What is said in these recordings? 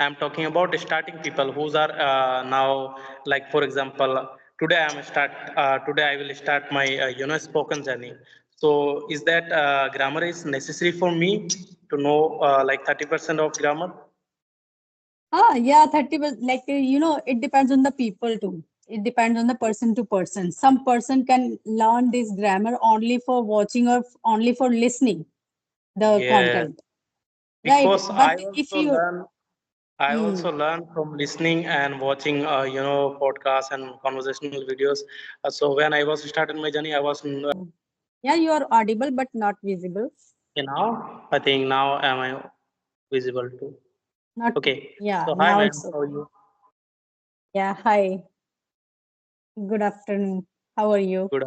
I'm talking about starting people who are now, like for example, today I will start my spoken journey. So is that grammar is necessary for me to know like 30% of grammar? Yeah, 30, like, it depends on the people too. It depends on the person to person. Some person can learn this grammar only for watching or only for listening the Yeah, content, right? because But if you, I hmm, also learn from listening and watching, podcasts and conversational videos. So when I was started my journey, I was yeah, you are audible but not visible. now. I think now am I visible too? Not, Okay. yeah, So hi, now ma'am. it's How are okay. you? Yeah, hi, good afternoon. How are you? Good.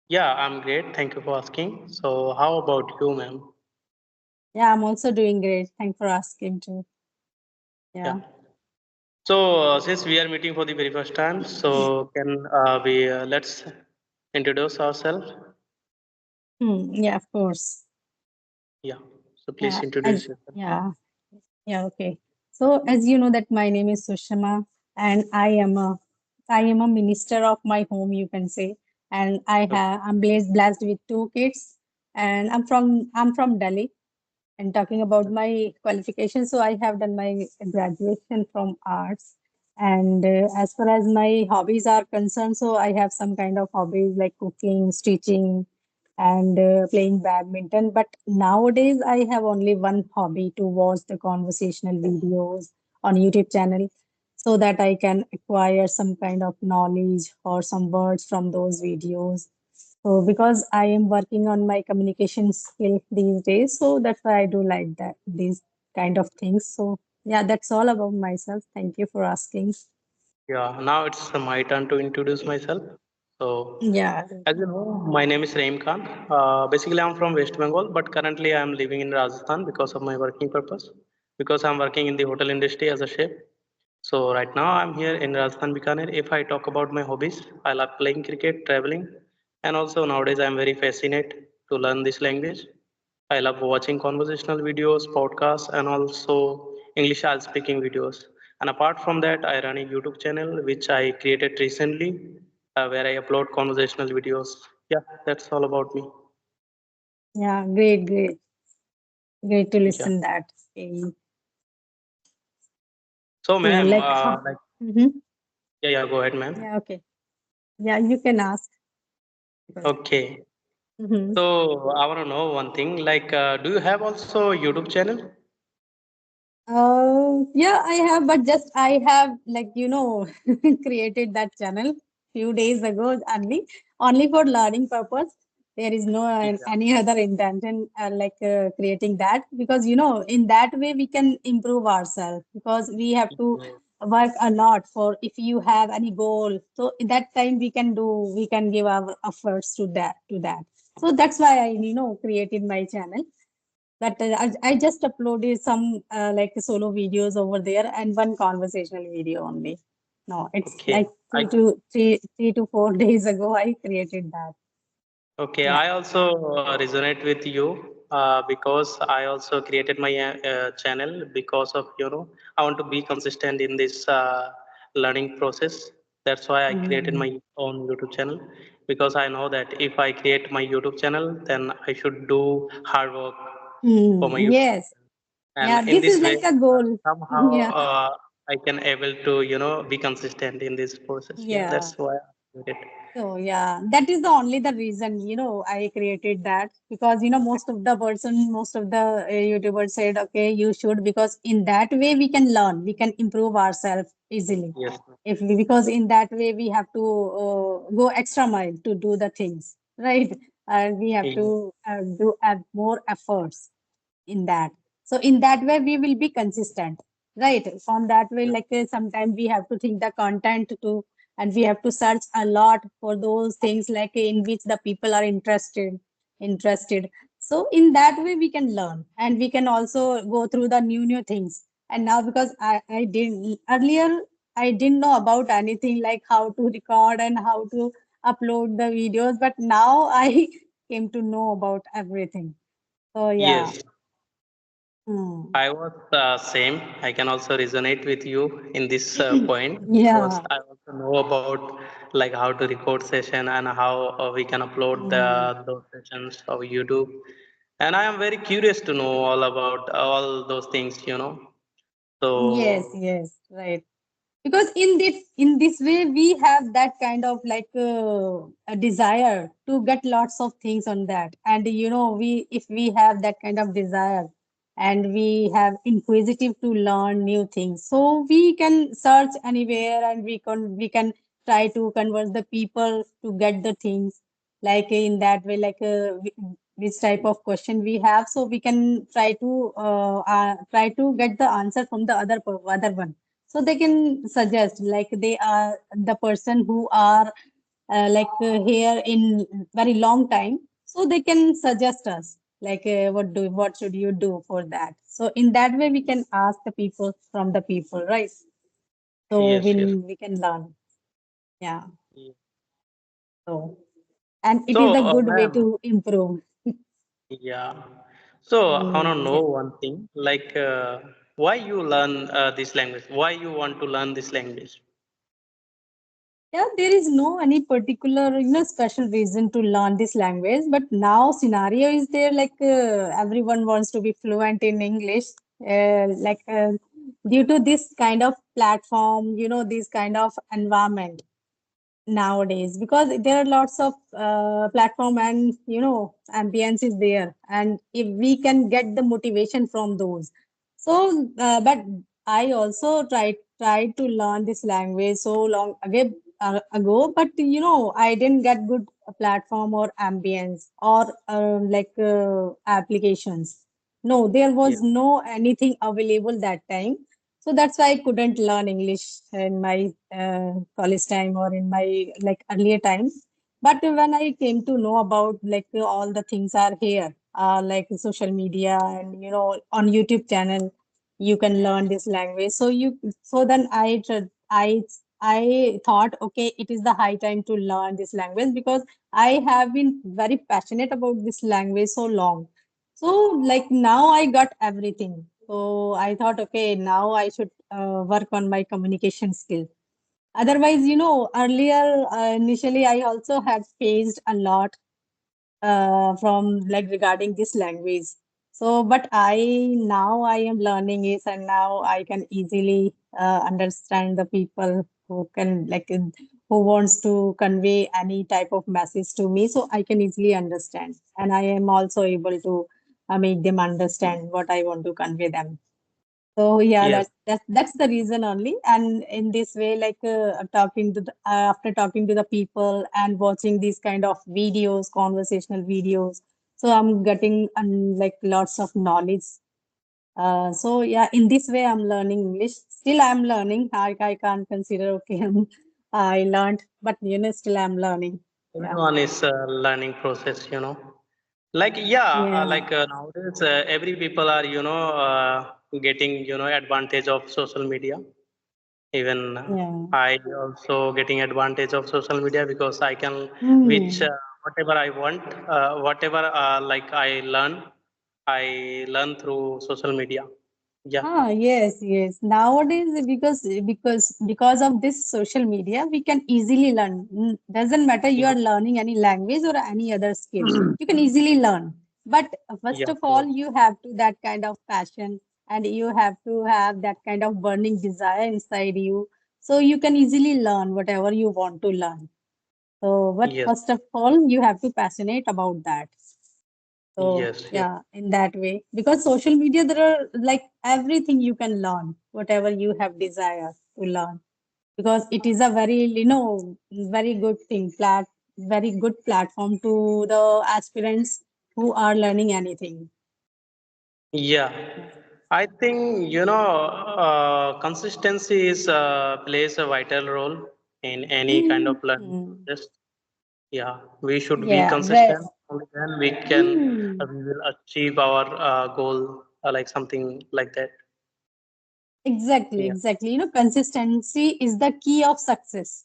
Yeah, I'm great. Thank you for asking. So how about you, ma'am? Yeah, I'm also doing great. Thanks for asking too. Yeah. Yeah. So since we are meeting for the very first time, so can we let's introduce ourselves? Yeah, of course. Yeah. So please Yeah, as introduce yourself. yeah, yeah, okay. So as you know that my name is Sushma and I am a minister of my home, you can say. And I'm blessed with two kids and I'm from Delhi. And talking about my qualification, so I have done my graduation from arts. And as far as my hobbies are concerned, so I have some kind of hobbies like cooking, stitching, and playing badminton. But nowadays, I have only one hobby to watch the conversational videos on YouTube channel so that I can acquire some kind of knowledge or some words from those videos. So because I am working on my communication skill these days, so that's why I do like that these kind of things. So yeah, that's all about myself. Thank you for asking. Yeah, now it's my turn to introduce myself. So, Yeah. as you know, my name is Rahim Khan. Basically, I'm from West Bengal, but currently I'm living in Rajasthan because of my working purpose. Because I'm working in the hotel industry as a chef. So right now I'm here in Rajasthan, Bikaner. If I talk about my hobbies, I love playing cricket, traveling, and also nowadays I'm very fascinated to learn this language. I love watching conversational videos, podcasts, and also English speaking videos. And apart from that, I run a YouTube channel which I created recently, where I upload conversational videos. Yeah, that's all about me. Yeah, great, great. Great to Yeah. listen that. Okay. So, So ma'am, like yeah, yeah, go ahead, ma'am. yeah, okay. Yeah, you can ask. Okay. Mhm. So I want to know one thing. Like, do you have also YouTube channel? Yeah, I have, but just I have like created that channel few days ago only for learning purpose. There is no Yeah. any other intention like creating that because in that way we can improve ourselves because we have to Yeah. work a lot for if you have any goal. So in that time we can give our efforts to that. So that's why I created my channel but I just uploaded some like solo videos over there and one conversational video only. No, it's Okay. like I 3 to 4 days ago I created that. Okay, Yeah. I also resonate with you because I also created my channel because of, I want to be consistent in this learning process. That's why I created Mm. my own YouTube channel because I know that if I create my YouTube channel, then I should do hard work for my YouTube. Yes. And Yeah, in this is this way, like a goal. somehow Yeah. I can able to, be consistent in this process. Yeah, Yeah. that's why I did it. So yeah, that is the only the reason I created that because most of the YouTubers said okay you should because in that way we can improve ourselves easily. Yes. If we, because in that way we have to go extra mile to do the things right, and we have Yeah. to do more efforts in that. So in that way we will be consistent, right? On that way, like sometimes we have to think the content too, and we have to search a lot for those things like in which the people are interested. So in that way we can learn and we can also go through the new things. And now because I didn't earlier I didn't know about anything like how to record and how to upload the videos, but now I came to know about everything. So yeah. Yes. Hmm. I was same. I can also resonate with you in this point because Yeah. I also know about like how to record session and how we can upload Hmm. those sessions of YouTube. And I am very curious to know all about all those things, you know. Yes, So yes, right. Because in this way we have that kind of like a desire to get lots of things on that, and we if we have that kind of desire and we have inquisitive to learn new things, so we can search anywhere and we can try to converse the people to get the things, like in that way, like which type of question we have, so we can try to get the answer from the other one, so they can suggest, like they are the person who are here in very long time, so they can suggest us like what should you do for that. So in that way we can ask the people from the people, right? So yes, yes. when we can learn. Yeah. Yeah. So and it is So, a good way ma'am, to improve. yeah. So I wanna know Yes. one thing, like why you learn this language? Why you want to learn this language? Yeah, there is no any particular, special reason to learn this language. But now scenario is there, like everyone wants to be fluent in English. Due to this kind of platform, this kind of environment nowadays, because there are lots of platform and ambience is there, and if we can get the motivation from those, so but I also tried to learn this language so long ago, but I didn't get good platform or ambience or applications. No, there Yeah. was no anything available that time, so that's why I couldn't learn English in my college time or in my like earlier times. But when I came to know about like all the things are here, like social media and on YouTube channel, you can learn this language. So then I thought, okay, it is the high time to learn this language because I have been very passionate about this language so long. So like now I got everything. So I thought, okay, now I should work on my communication skill. Otherwise, earlier, initially, I also had faced a lot from like regarding this language. So, but I am learning it, and now I can easily understand the people who can who wants to convey any type of message to me. So I can easily understand, and I am also able to make them understand what I want to convey them. So yeah, Yes. that's the reason only. And in this way, like after talking to the people and watching these kind of videos, conversational videos, so I'm getting like lots of knowledge. So yeah, in this way, I'm learning English. Still, I'm learning. I can't consider okay, I learned, but still I'm learning. Yeah, Everyone is learning process, you know. Like yeah, yeah, like nowadays every people are getting advantage of social media. Even yeah. I also getting advantage of social media because I can which Hmm. whatever I want, whatever like I learn through social media. Yeah. Ah, yes, yes. Nowadays, because of this social media, we can easily learn. Doesn't matter you are Yes. learning any language or any other skill, you can easily learn. But first Yes. of all, Yes. you have to that kind of passion, and you have to have that kind of burning desire inside you, so you can easily learn whatever you want to learn. So, but Yes. first of all, you have to passionate about that. So Yes. Yes. yeah, in that way, because social media, there are like everything you can learn, whatever you have desire to learn, because it is a very, very good thing, very good platform to the aspirants who are learning anything. Yeah. Yeah. I think consistency is plays a vital role in any kind of learning Mm. process. Yeah, we should be Yeah, very. consistent. Only then we can Mm. we will achieve our goal, like something like that. Exactly, Yeah. exactly. Consistency is the key of success.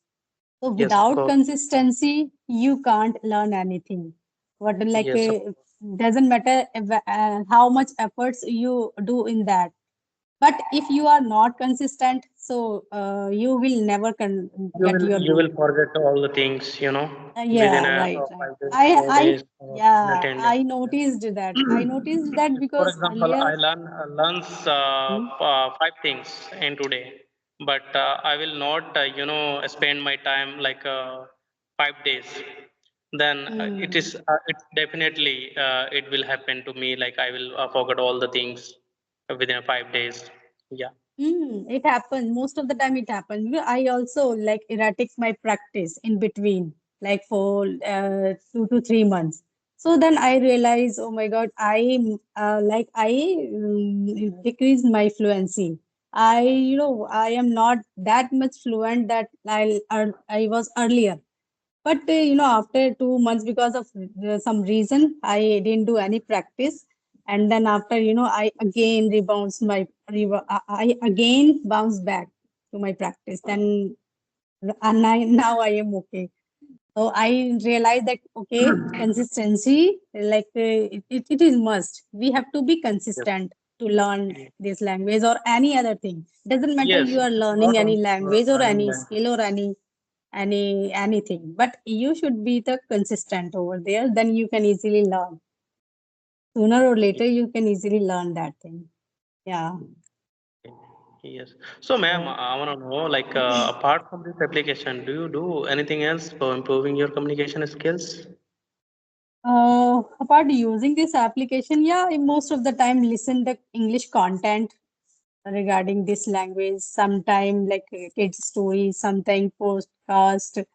So Yes, of without course. consistency, you can't learn anything. What like Yes, of course. doesn't matter how much efforts you do in that. But if you are not consistent, so you will never get your You will goal. forget all the things, within Yeah, right, right. 5 days, 4 days, or within a Yeah, 10 days. I noticed that. I noticed that For because example, earlier. I learns Hmm. 5 things in today, but I will not spend my time like 5 days. Then Hmm. it definitely it will happen to me. Like I will forget all the things within 5 days. Yeah. It happens. Most of the time it happens. I also like erratic my practice in between, like for 2 to 3 months. So then I realize, oh my God, I decreased my fluency. I am not that much fluent that I was earlier. But after 2 months, because of some reason, I didn't do any practice. And then after, I again I again bounce back to my practice. Then and now I am okay. So I realized that okay, consistency, like it is must. We have to be Yes. consistent to learn this language or any other thing. Doesn't matter Yes. you are learning Not any only language or learning any language. skill or anything, but you should be the consistent over there. Then you can easily learn. Sooner or later, you can easily learn that thing. Yeah. Yes. So, ma'am, So. I want to know, like, apart from this application, do you do anything else for improving your communication skills? Apart using this application, yeah, I most of the time listen the English content regarding this language. Sometime like kids stories, sometime podcast.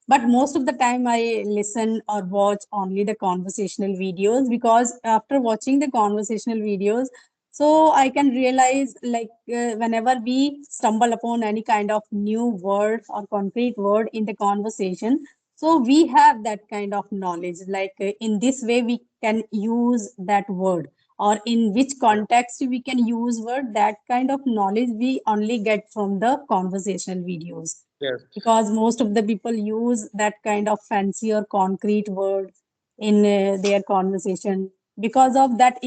But most of the time I listen or watch only the conversational videos, because after watching the conversational videos, so I can realize like whenever we stumble upon any kind of new word or concrete word in the conversation, so we have that kind of knowledge. Like in this way we can use that word, or in which Yes. context we can use word. That kind of knowledge we only get from the conversational videos, Yes. because most of the people use that kind of fancy or concrete word in their conversation. Because of that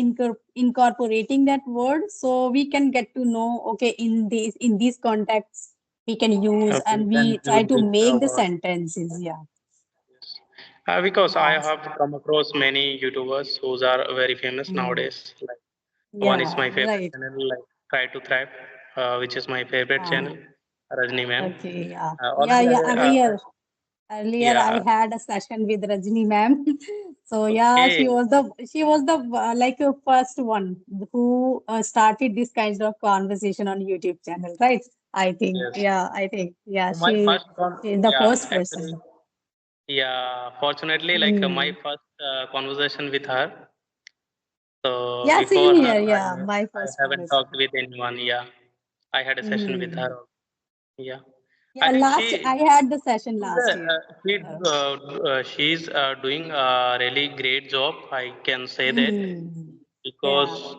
incorporating that word, so we can get to know okay, in these contexts we can use, Okay, and then we try use to this make the word. sentences. Yeah. Yes. Because I Yes. have come across many YouTubers who are very famous Mm. nowadays. Like one is Yeah, my favorite right. channel, like Try to Thrive, which is my favorite Ah, channel, Rajni ma'am. okay, yeah. Yeah, Already yeah. I Earlier, I yeah. had a session with Rajni ma'am. So yeah, Okay. she was the like first one who started this kind of conversation on YouTube channel, right? I think. Yes. Yeah, I think. Yeah, So my first con she is the yeah, first actually, person. yeah, fortunately, like my Hmm. first conversation with her. So Yeah, same before her, here. Yeah, my I first haven't conversation. talked with anyone. Yeah, I had a session with her. Hmm. Yeah, I Yeah, think I had the session she's last year. she's doing a really great job. I can say that Hmm. Yeah. because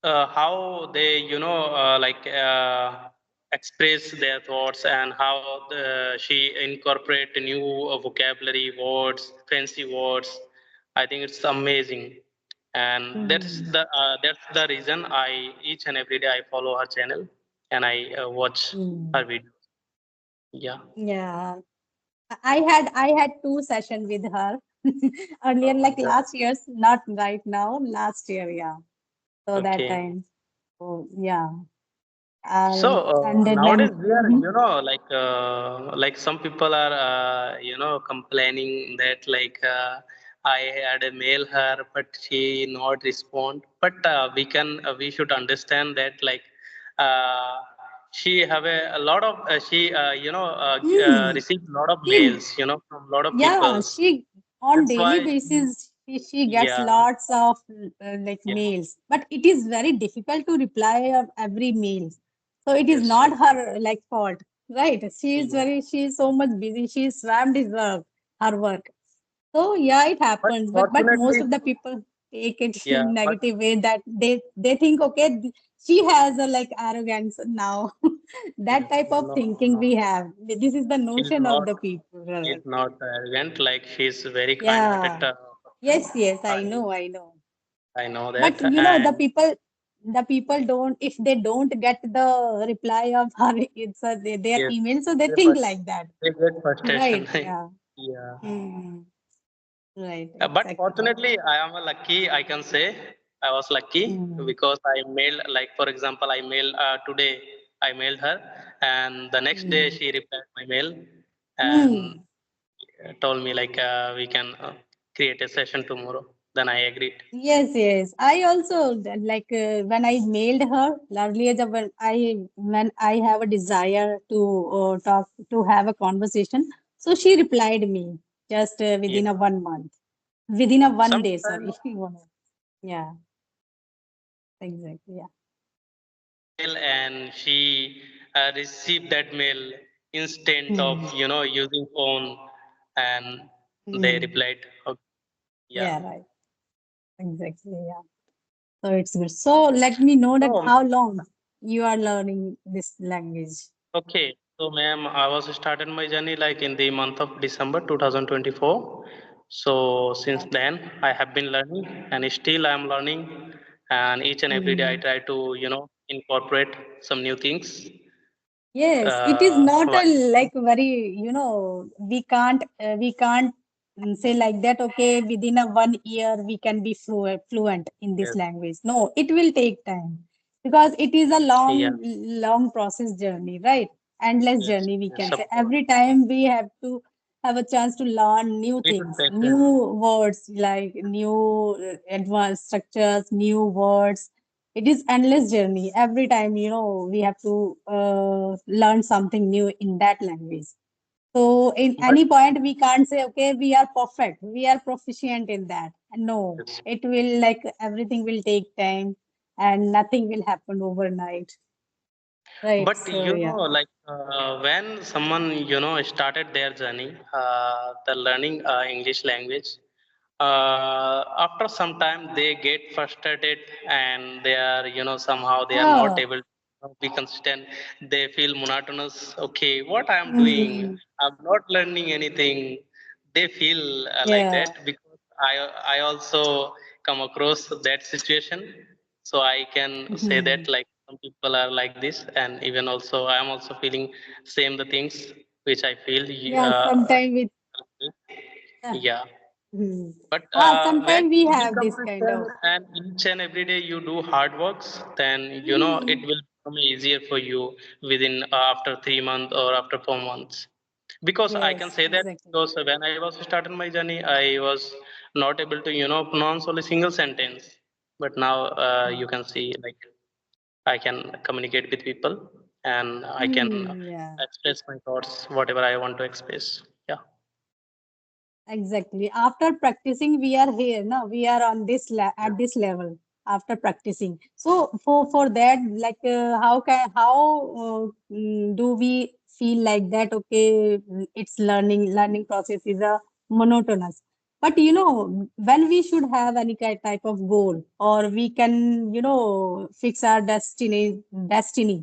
how they express their thoughts, and how she incorporate new vocabulary words, fancy words. I think it's amazing, and Hmm. that's the reason I each and every day I follow her channel, and I watch her Hmm. videos. Yeah. Yeah. I had two sessions with her earlier, like Yeah. last year's, not right now, last year, yeah. So that Okay. time. Oh yeah. So And nowadays then we are, mhm. like some people are, complaining that I had a mail her, but she not respond. But we should understand that uh, she have a lot of Hmm. receive a lot of She mails, from a lot of Yeah, peoples. she on That's daily why, basis she gets yeah, lots of like yeah, mails, but it is very difficult to reply of every mail. So it is yes, not her like fault, right? yeah. She is so much busy. She is swamped with her work. So yeah, it But happens. But most fortunately, of the people take it yeah, in but negative way, that they think okay, she has a like arrogance now. That yes, type of no, thinking no. we have. This is the She's notion of not the people. she's not arrogant. Like she's a very kind-hearted Yeah. Yes, yes, I I know. I know But that, and the people don't, if they don't get the reply of her, their yes, email, so they they think first like that. they get frustration. Right, yeah. Yeah. Hmm. Right, But exactly. fortunately, I am a lucky. I can say I was lucky Hmm. because I mailed, like for example, I mailed today. I mailed her, and the next day Hmm. she replied my mail and Hmm. told me like we can create a session tomorrow. Then I agreed. Yes, yes. I also like when I mailed her earlier, when I have a desire to talk to have a conversation, so she replied me just Yeah. within a 1 month, within a one day. Sometimes Sorry, yeah, exactly. Yeah. I mail and she received that mail instant of Hmm. using phone, and they Hmm. replied, okay, yeah. Yeah, right. Exactly. Yeah. So it's good. So let me know that So how long you are learning this language. okay, so ma'am, I was started my journey like in the month of December 2024. So since then, I have been learning, and still I am learning, and each and every day I Hmm. try to incorporate some new things. Yes, it is not a Like like very, we can't say like that, okay, within a 1 year we can be fluent in this yes, language. No, it will take time because it is a yeah, long process journey, right? Endless yes, journey, we yes, can of say. course. Every time we have to have a chance to learn new We should things, patient. new words, like new advanced structures, new words. It is endless journey. Every time, we have to learn something new in that language. So in But any point, we can't say, okay, we are perfect, we are proficient in that. No, yes, it will like everything will take time and nothing will happen overnight. Right. but So yeah. like when someone started their journey, the learning English language, after some time they get frustrated and they are somehow they are not Oh. able to be consistent. They feel monotonous. Okay, what I am doing? Hmm. I'm not learning anything. They feel like Yeah. that because I also come across that situation, so I can say Hmm. that like some people are like this, and even also I am also feeling same the things which I feel. Yeah. Sometime with yeah. Yeah, Hmm. but when Sometime we you be have this kind consistent of. and each and every day you do hard works, then it Hmm. will become easier for you within after 3 months or after 4 months. Because I can Yes, say that exactly. because when I was starting my journey, I was not able to pronounce only single sentence. But now you can see like I can communicate with people and I can Hmm. Yeah. express my thoughts, whatever I want to express. Yeah. Exactly. After practicing, we are here. No, we are on this Yes. at this level after practicing. So for that, like do we feel like that? Okay, it's learning process is a monotonous. But when we should have any type of goal, or we can fix our destiny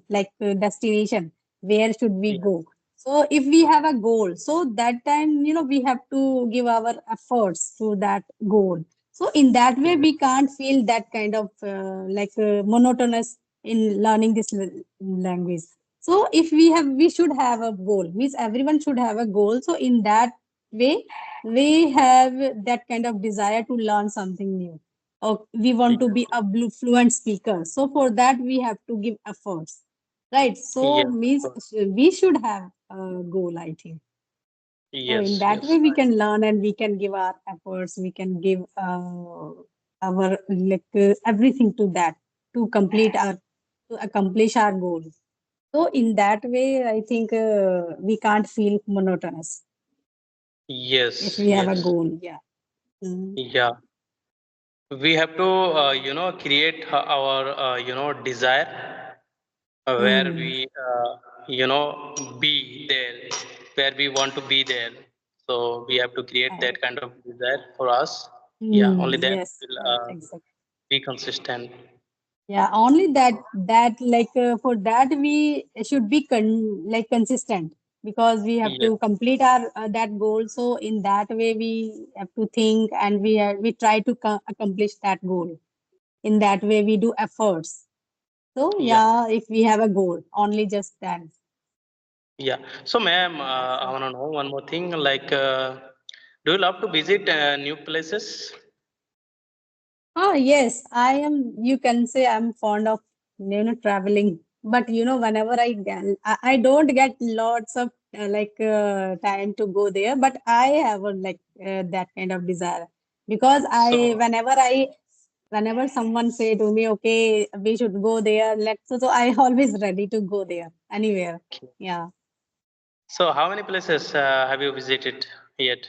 like destination. Where should we Yes. go? So if we have a goal, so that time, we have to give our efforts to that goal. So in that way, Yes. we can't feel that kind of monotonous in learning this language. So if we should have a goal, means everyone should have a goal. So in that way, we have that kind of desire to learn something new. Or we want to Yes. be a fluent speaker. So for that, we have to give efforts. Right. So Yes. Of means course. we should have a goal, I think. So in Yes. that Yes. way, we can learn and we can give our efforts. We can give our like everything to that to complete our to accomplish our goal. So in that way, I think we can't feel monotonous if Yes. we have a Yes. goal. Yeah. Mm. Yeah. We have to create our desire where we Mm. be there, where we want to be there. So we have to create Right. that kind of desire for us. Yeah, Mm. only then Yes. we'll Right. Exactly. be consistent. Yeah, only that like for that we should be consistent. because we have Yes. to complete our that goal. So in that way, we have to think and we try to accomplish that goal. In that way, we do efforts. So Yeah. yeah, if we have a goal, only just that. Yeah. So, ma'am, Yeah. I So want to know one more thing. Like, do you love to visit new places? oh, yes, I am. You can say I'm fond of traveling, but whenever I don't get lots of time to go there, but I have that kind of desire because So, whenever someone say to me, okay, we should go there, so I always ready to go there anywhere. Yeah. so how many places have you visited yet?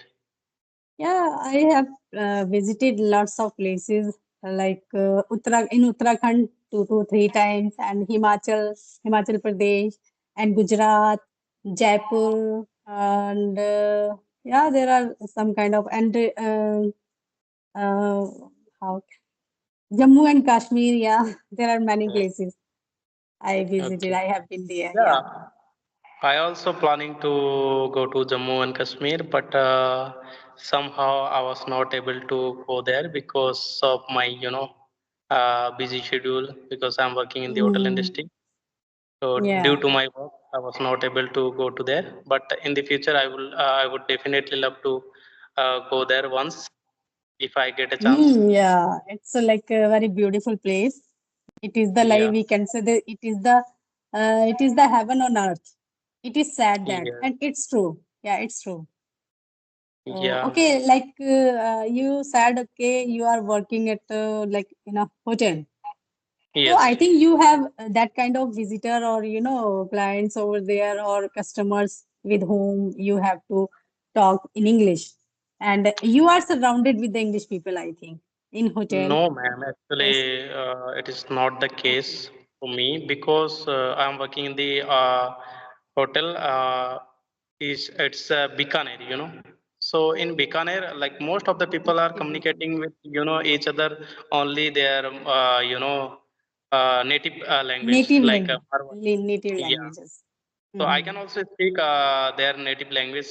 Yeah, I have visited lots of places in Uttarakhand 2 to 3 times, and Himachal Pradesh, and Gujarat, Jaipur, and yeah, there are some kind of and uh, how Jammu and Kashmir. Yeah, there are many places I visited. Okay. I have been there. Yeah. Yeah. I also planning to go to Jammu and Kashmir, but somehow I was not able to go there because of my, busy schedule because I'm working in the hotel Mm, industry. So due yeah. to my work, I was not able to go to there. But in the future, I would definitely love to go there once if I get a chance. Yeah, it's a very beautiful place. It is the Yeah, we can say that it is the heaven on earth. It is sad that, yeah, and it's true. Yeah, it's true. So yeah. okay, you said okay, you are working at in a hotel. So Yes. I think you have that kind of visitor or clients over there or customers with whom you have to talk in English, and you are surrounded with the English people. I think in hotel. No, ma'am. Yes. Actually, it is not the Okay. case for me because I'm working in the hotel. Is it's Bikaner, you know. So in Bikaner, like most of the people are Okay. communicating with each other only their native language Native like language, Marwari. native Yeah. languages. So I can Mhm. also speak their native language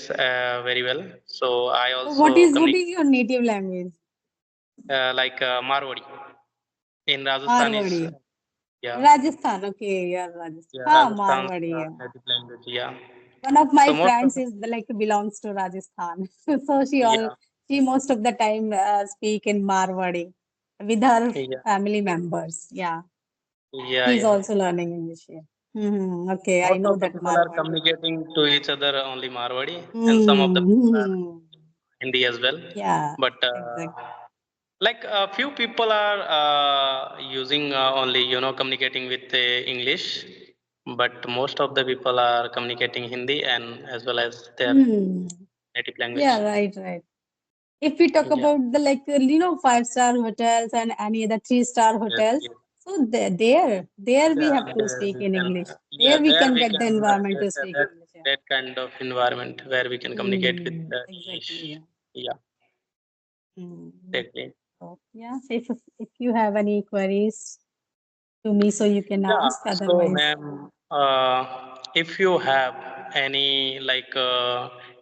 very well. So I So what also is communicate your native language? like Marwari in Rajasthan is. Marwadi. Yeah, Rajasthan. Okay, yeah, Rajasthan. yeah, Ah, Rajasthan's Marwadi. Yeah. native language. Yeah. One of So my most of friends is belongs to Rajasthan. So yeah, she most of the time speak in Marwadi with her yeah, family members. Yeah. yeah, He's yeah. also learning English here. Okay, I Most know of the that people are Marwadi. communicating to each other only Marwadi, and some of the people are Hmm. Hindi as well. Yeah, But exactly. like a few people are using only communicating with English, but most of the people are communicating Hindi and as well as their Hmm. native Yeah, language. right, right. If we talk Yeah. about the 5-star hotels and any other 3-star Yes. hotels, Yes. so there we Yeah, have to there speak we in can. English. Yeah, There we there can we get the can environment get to speak that English. Yeah. that kind of environment where we can communicate with Exactly. English. Yeah. Yeah, Mm. exactly. So yeah, if you have any queries to me, so you can Yeah. ask. So, Otherwise, ma'am, if you have any like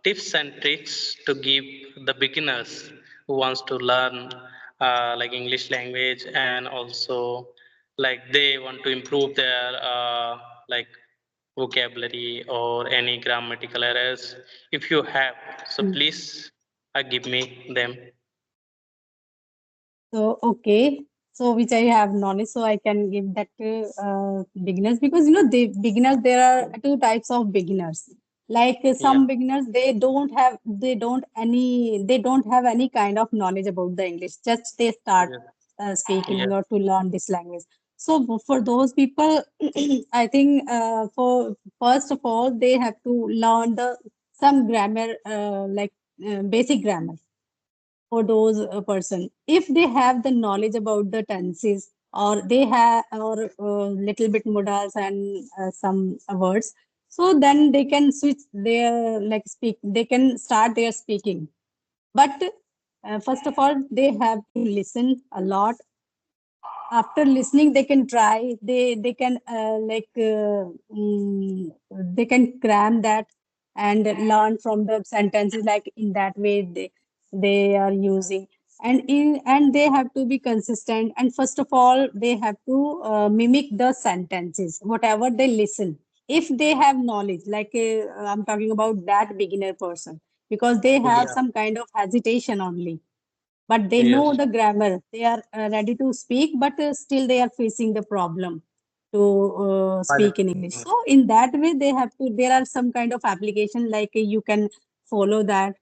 tips and tricks to give the beginners who wants to learn like English language and also like they want to improve their like vocabulary or any grammatical errors, if you have, so mm. please give me them. So, okay. So, which I have knowledge, so I can give that to beginners because there are two types of beginners. Yeah. Some beginners, they don't have any kind of knowledge about the English. Just they start Yes. speaking Yes. or to learn this language. So, for those people, I think for first of all, they have to learn the some grammar, basic grammar for those person if they have the knowledge about the tenses or they have or little bit modals and some words, so then they can switch their speak they can start their speaking, but first of all they have to listen a lot. After listening they can try, they can they can cram that, and learn from the sentences, like in that way they are using. And they have to be consistent, and first of all they have to mimic the sentences whatever they listen. If they have knowledge, like I'm talking about that beginner person, because they have Yeah. some kind of hesitation only, but they know Yes. the grammar, they are ready to speak, but still they are facing the problem to Pilot speak in English. speaking. So in that way they have to, there are some kind of application, like you can follow that,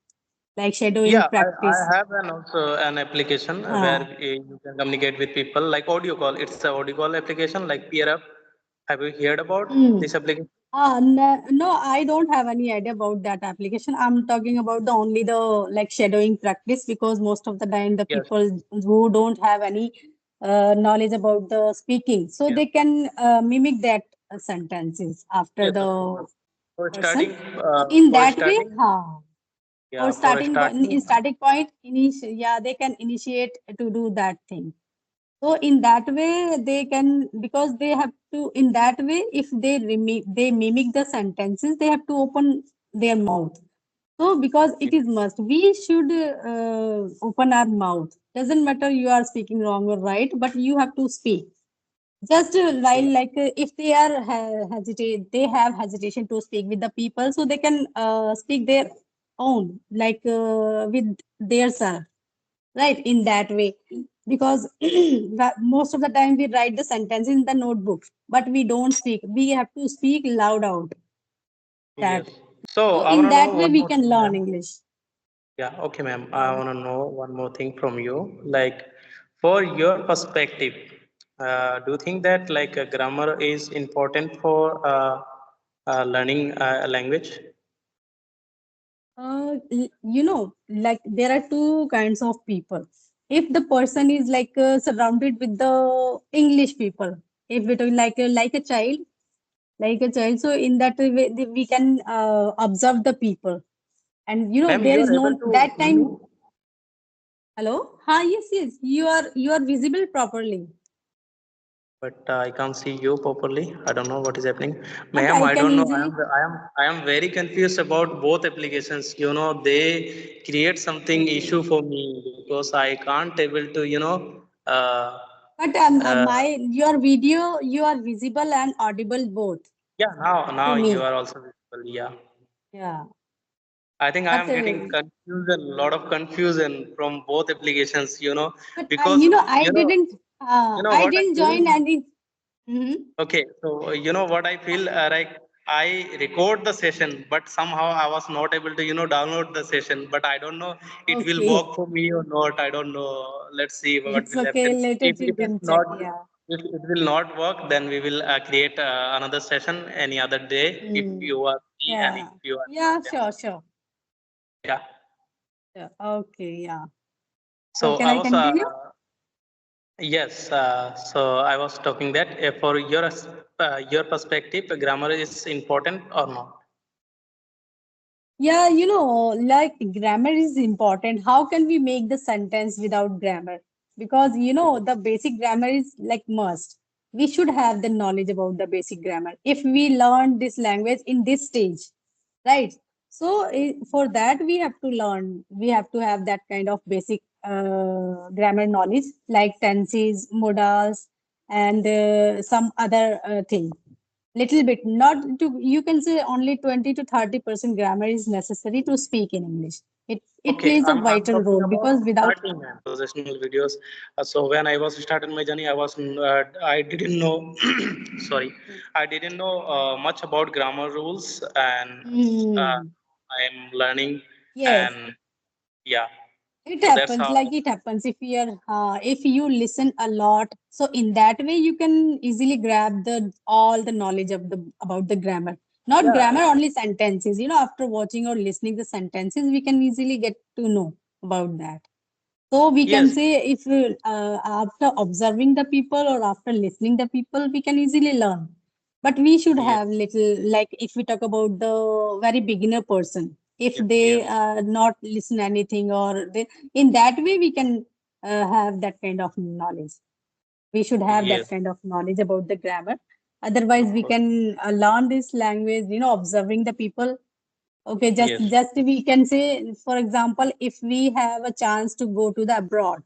like shadowing Yeah, I practice. have an also an application where uh, you can communicate with people like audio call. It's a audio call application like peer up. Have you heard about mm. this application? No, no, I don't have any idea about that application. I'm talking about the only the like shadowing practice, because most of the time the Yes. people who don't have any knowledge about the speaking, so Yeah. they can mimic that sentences after Yes, of the course. For person. starting, So in for that way, starting, for yeah, for starting starting, in starting point, yeah, they can initiate to do that thing. So in that way, they can, because they have to, in that way, if they mimic the sentences, they have to open their mouth. So because it is must, we should open our mouth. Doesn't matter you are speaking wrong or right, but you have to speak. Just while like if they are hesitate, they have hesitation to speak with the people, so they can speak their own, like with their self, right, in that way. Because most of the time we write the sentence in the notebook, but we don't speak, we have to speak loud out yes. that. So So I in want to know that way one we more can thing, learn ma'am. English. Yeah, okay, ma'am. I Yeah. want to know one more thing from you. Like, for your perspective, do you think that like grammar is important for learning a language? Like there are two kinds of people. If the person is like surrounded with the English people, if it is like a child, so in that way we can observe the people, and Ma'am, there you is are no able to that see time. me, Hello. Hi. Yes, yes, you are visible properly, but I can't see you properly. I don't know what is happening, but ma'am. I I can don't know. easily. I am very confused about both applications. You know, they create something issue Okay. for me because I can't able to, uh, But uh, my your video, you are visible and audible both yeah. Now to you me. are also visible. Yeah. Yeah. I think I But am getting confusion, a lot of confusion from both applications, you because know, you know I what I didn't feel. join any. Hmm. Okay, so you know what I feel, like I record the session, but somehow I was not able to, download the session. But I don't know it will Okay. work for me or not. I don't know. Let's see what It's will okay. happen. Later If you it's can check. not, Yeah. if it will not work, then we will create another session any other day if Mm. you are free and if Yeah. you are not. Yeah. Then Sure. Sure. yeah. Yeah. Okay. Yeah. So So can I I was continue? yes, so I was talking that for your perspective, grammar is important or not? Yeah, like grammar is important. How can we make the sentence without grammar? Because the basic grammar is like must. We should have the knowledge about the basic grammar if we learn this language in this stage, right? So for that we have to learn. We have to have that kind of basic grammar knowledge, like tenses, modals, and some other thing. Little bit, not to, you can say only 20 to 30% grammar is necessary to speak in English. It Okay, plays a I'm vital talking role, about because without. starting man professional videos. So when I was starting my journey, I didn't know, sorry, I didn't know much about grammar rules, and uh, Hmm. I am learning, Yes, and yeah, it so that's happens, like how. it happens if you listen a lot, so in that way you can easily grab the all the knowledge of the about the grammar. Not Yeah, grammar, only sentences. After watching or listening the sentences, we can easily get to know about that. So we can yes, say, if after observing the people or after listening the people, we can easily learn. But we should yes, have little, like if we talk about the very beginner person, if yes, they yes, not listen anything, or they, in that way we can have that kind of knowledge. We should have yes, that kind of knowledge about the grammar. Otherwise, of we course. can learn this language, observing the people, Okay, just Yes. just we can say, for example, if we have a chance to go to the abroad,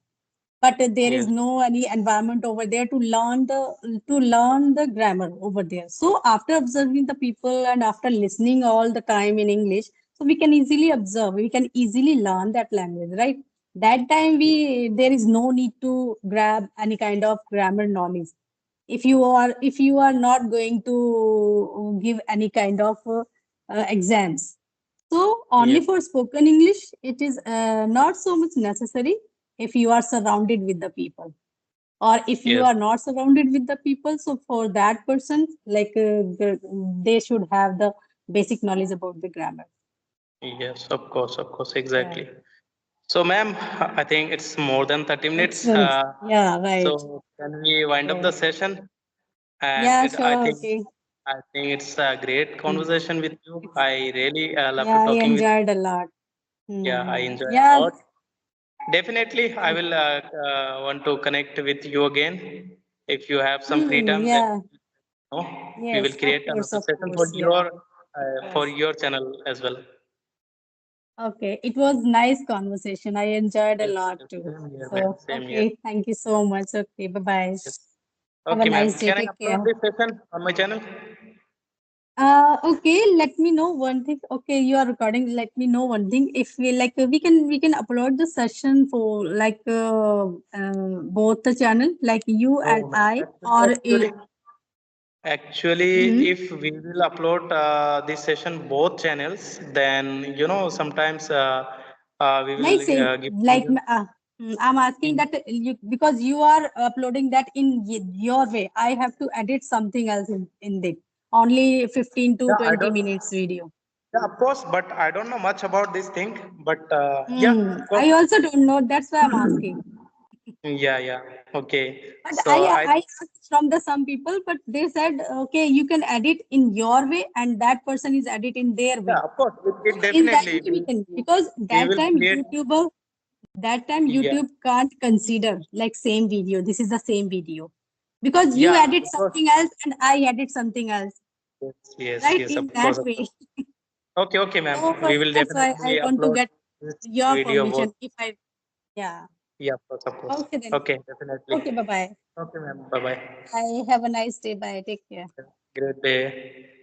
but there is Yes. no any environment over there to learn the grammar over there. So after observing the people and after listening all the time in English, so we can easily observe, we can easily learn that language, right? That time we there is no need to grab any kind of grammar knowledge. If you are not going to give any kind of exams, so only Yes. for spoken English, it is not so much necessary if you are surrounded with the people. Or if you Yes. are not surrounded with the people, so for that person, like they should have the basic knowledge about the grammar. Yes. Of course. Yeah, Exactly. So, ma'am, I think it's more than 30 minutes. excellent. Yeah, right. So, can we wind up Yeah, the session? And yeah, it, sure. Okay. I think it's a great Hmm. conversation with you. It's, I really love to yeah, I talking with. enjoyed a lot. Yeah, I Hmm. enjoy a Yeah. lot. Definitely, I Okay. will want to connect with you again. If you have some free Hmm. time, then Yeah. no, we will Yes, create another of session course. Yeah. for Yes. your channel as well. Okay, it was nice conversation. I enjoyed a Yes, lot yes, too. same here, ma'am. So, Same here. okay, thank you so much. Okay, bye-bye. Yes. Have a Okay, ma'am. nice day. Can I Take upload care. this session on my channel? Okay, let me know one thing. Okay, you are recording. Let me know one thing. If we like, we can upload the session for like both the channel, like you and No, ma'am. I, or Actually, Mhm. if we will upload this session both channels, then sometimes we will Nice. Say give like you I'm asking in, that because you are uploading that in your way. I have to edit something else in it. Only 15 to yeah, I 20 don't minutes video. yeah, of course, but I don't know much about this thing. But yeah, Hmm. of course, I also don't know. That's why I'm asking. yeah, okay. But So I asked from the some people, but they said okay, you can edit in your way, and that person is edit in their yeah, way. of course, So it in that definitely way we can, because we that will time create. Yeah, YouTube can't consider like same video. This is the same video because you yeah, edit because something else and I edit something else, right? yes, In of that way. course. Okay, ma'am. So We will that's why I definitely want to upload get this your video both. permission. If I, yeah. Yeah, of course. Okay then. Okay, definitely. Okay. Bye bye. Okay, ma'am. Bye bye. I have a nice day. Bye. Take care. Great day.